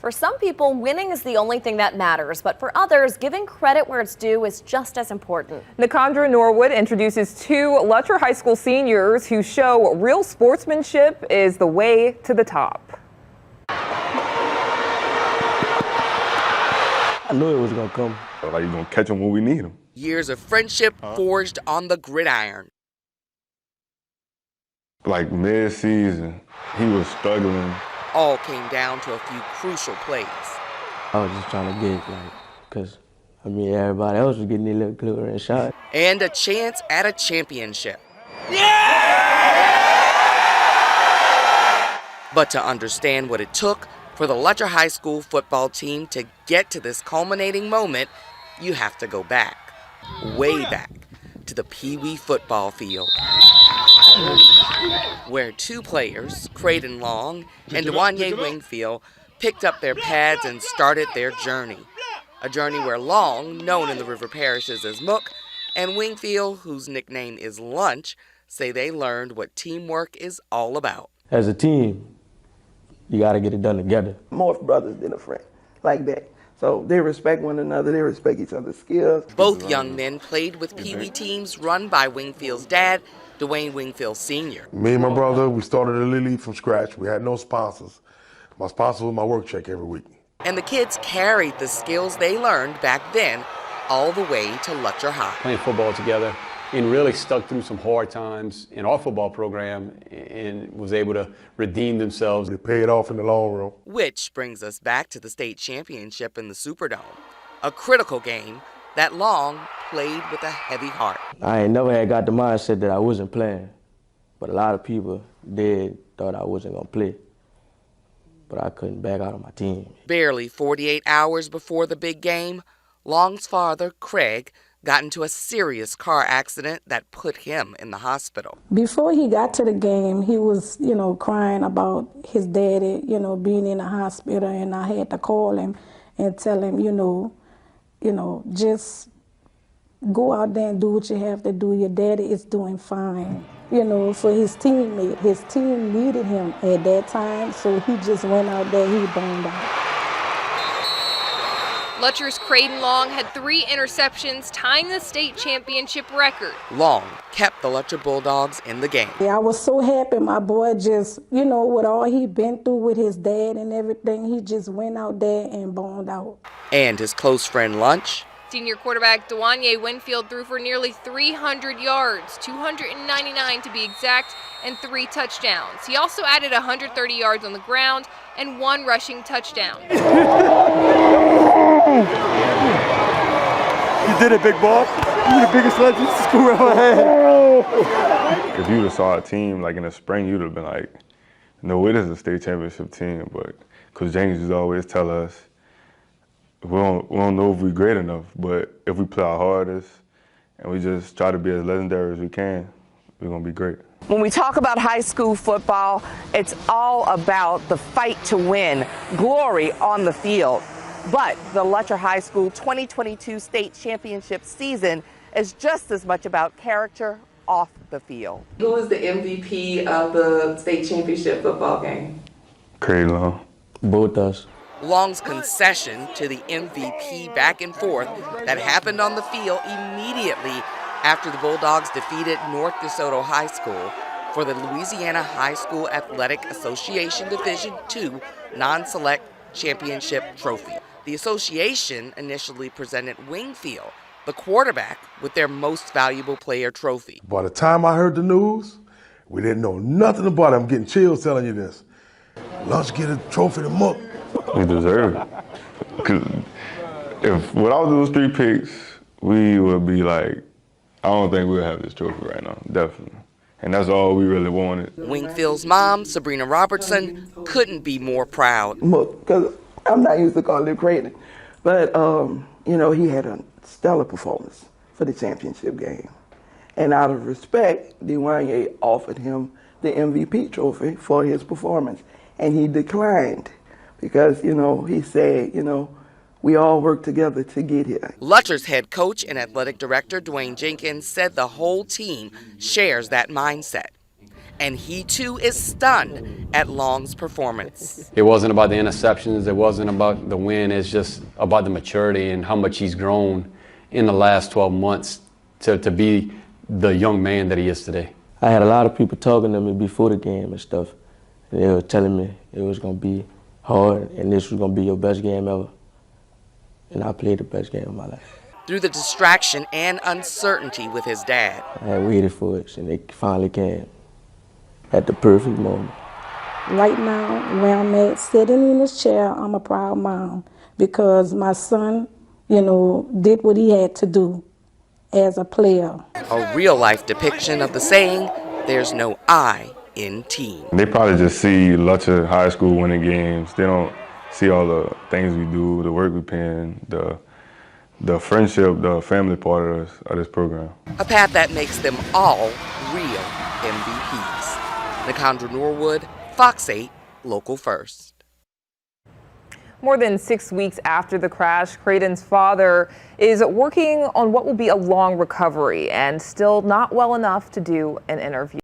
For some people, winning is the only thing that matters, but for others, giving credit where it's due is just as important. Nikandra Norwood introduces two Lutcher High School seniors who show real sportsmanship is the way to the top. I knew it was going to come. Like, you're going to catch them when we need them. Years of friendship forged on the gridiron. Like mid-season, he was struggling. All came down to a few crucial plays. I was just trying to get, because, everybody else was getting their little clearer and shot. And a chance at a championship. But to understand what it took for the Lutcher High School football team to get to this culminating moment, you have to go back, way back, to the peewee football field, where two players, Craydon Long and Dwayne Wingfield, picked up their pads and started their journey. A journey where Long, known in the River Parishes as Muk, and Wingfield, whose nickname is Lunch, say they learned what teamwork is all about. As a team, you got to get it done together. More brothers than a friend, like that. So they respect one another, they respect each other's skills. Both young men played with peewee teams run by Wingfield's dad, Dwayne Wingfield Sr. Me and my brother, we started the league from scratch. We had no sponsors. My sponsor was my work check every week. And the kids carried the skills they learned back then all the way to Lutcher High. Playing football together and really stuck through some hard times in our football program and was able to redeem themselves. They paid off in the long run. Which brings us back to the state championship in the Superdome, a critical game that Long played with a heavy heart. I ain't never had got the mindset that I wasn't playing, but a lot of people thought I wasn't going to play. But I couldn't back out of my team. Barely 48 hours before the big game, Long's father, Craig, got into a serious car accident that put him in the hospital. Before he got to the game, he was, crying about his daddy, being in the hospital, and I had to call him and tell him, just go out there and do what you have to do. Your daddy is doing fine. For his teammate. His team needed him at that time, so he just went out there, he burned out. Lutcher's Craydon Long had 3 interceptions, tying the state championship record. Long kept the Lutcher Bulldogs in the game. Yeah, I was so happy my boy just, with all he'd been through with his dad and everything, he just went out there and boned out. And his close friend Lunch. Senior quarterback Dwayne Wingfield threw for nearly 300 yards, 299 to be exact, and 3 touchdowns. He also added 130 yards on the ground and 1 rushing touchdown. You did it, big boss. You're the biggest legend school ever had. If you would have saw a team like in the spring, you'd have been like, no, it is a state championship team. But Coach James used to always tell us, we don't know if we're great enough, but if we play our hardest and we just try to be as legendary as we can, we're going to be great. When we talk about high school football, it's all about the fight to win, glory on the field. But the Lutcher High School 2022 state championship season is just as much about character off the field. Who is the MVP of the state championship football game? Craydon. Both us. Long's concession to the MVP back and forth that happened on the field immediately after the Bulldogs defeated North DeSoto High School for the Louisiana High School Athletic Association Division II non-select championship trophy. The association initially presented Wingfield, the quarterback, with their most valuable player trophy. By the time I heard the news, we didn't know nothing about it. I'm getting chills telling you this. Let's get a trophy to Muk. We deserve it. Because if without those 3 picks, we would be like, I don't think we'll have this trophy right now, definitely. And that's all we really wanted. Wingfield's mom, Sabrina Robertson, couldn't be more proud. Muk, because I'm not used to calling him Craydon, but he had a stellar performance for the championship game. And out of respect, Dwayne offered him the MVP trophy for his performance. And he declined because, he said, we all work together to get here. Lutcher's head coach and athletic director, Dwayne Jenkins, said the whole team shares that mindset. and he too is stunned at Long's performance. It wasn't about the interceptions, it wasn't about the win, it's just about the maturity and how much he's grown in the last 12 months to be the young man that he is today. I had a lot of people talking to me before the game and stuff. And they were telling me it was going to be hard and this was going to be your best game ever. And I played the best game of my life. Through the distraction and uncertainty with his dad. I had waited for it and it finally came at the perfect moment. Right now, where I'm at, sitting in this chair, I'm a proud mom because my son, did what he had to do as a player. A real-life depiction of the saying, there's no I in team. They probably just see Lutcher High School winning games. They don't see all the things we do, the work we put in, the friendship, the family part of this program. A path that makes them all real MVPs. Nakandra Norwood, Fox 8, Local First. More than 6 weeks after the crash, Craydon's father is working on what will be a long recovery and still not well enough to do an interview.